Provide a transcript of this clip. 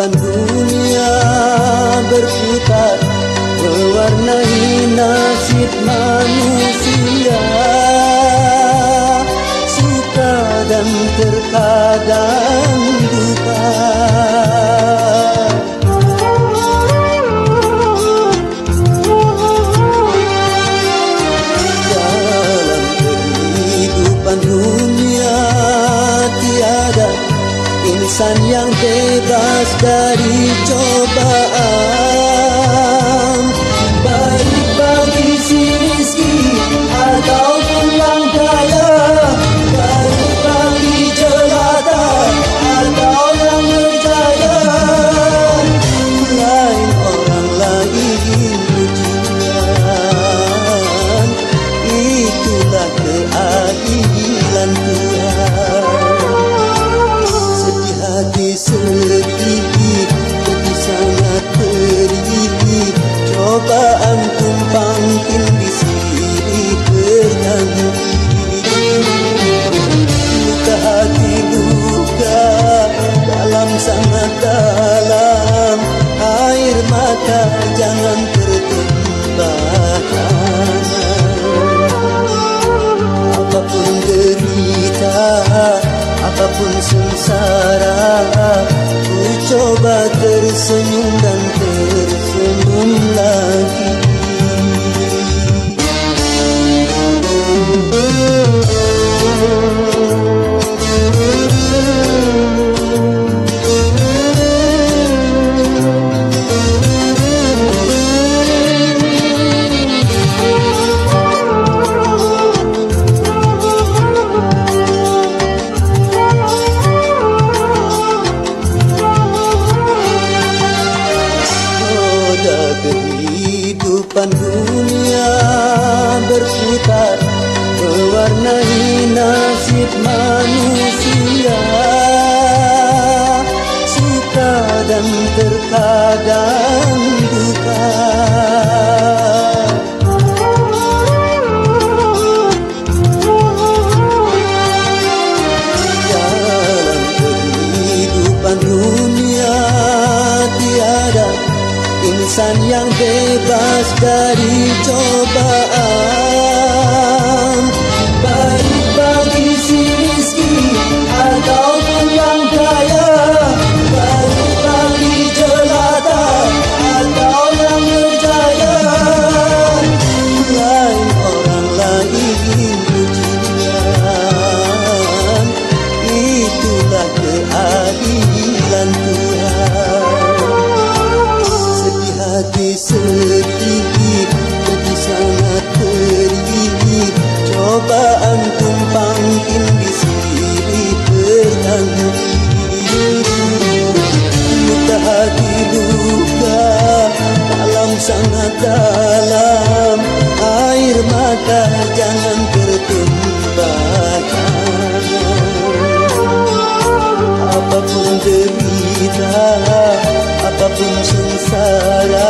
Kehidupan dunia berputar, mewarnai nasib manusia, suka dan terkadang duka. Dalam kehidupan dunia tiada insan yang bebas dari cobaan, baik bagi si miskin ataupun yang kaya, baik bagi jelata atau yang berjaya. Lain orang lain ujian, itulah keadilan Tuhan. Hati sedih, hati sangat pedih, cobaan tumpang tindih silih berganti. Luka hati luka dalam sangat dalam, air mata jangan tertumpahkan. Apapun derita, apapun sengsara, ku coba tersenyum dan tersenyum lagi. Kehidupan dunia berputar, mewarnai nasib manusia, suka dan terkadang duka. Dalam kehidupan dunia tiada insan yang bebas dari cobaan, baik bagi si miskin ataupun yang kaya, baik bagi jelata atau yang berjaya. Lain orang lain ujian, itulah keadilan Tuhan. Hati sedih, hati sangat pedih, cobaan tumpang tindih silih berganti. Luka hati luka dalam sangat dalam, air mata jangan tertumpahkan. Apapun derita, apapun sengsara,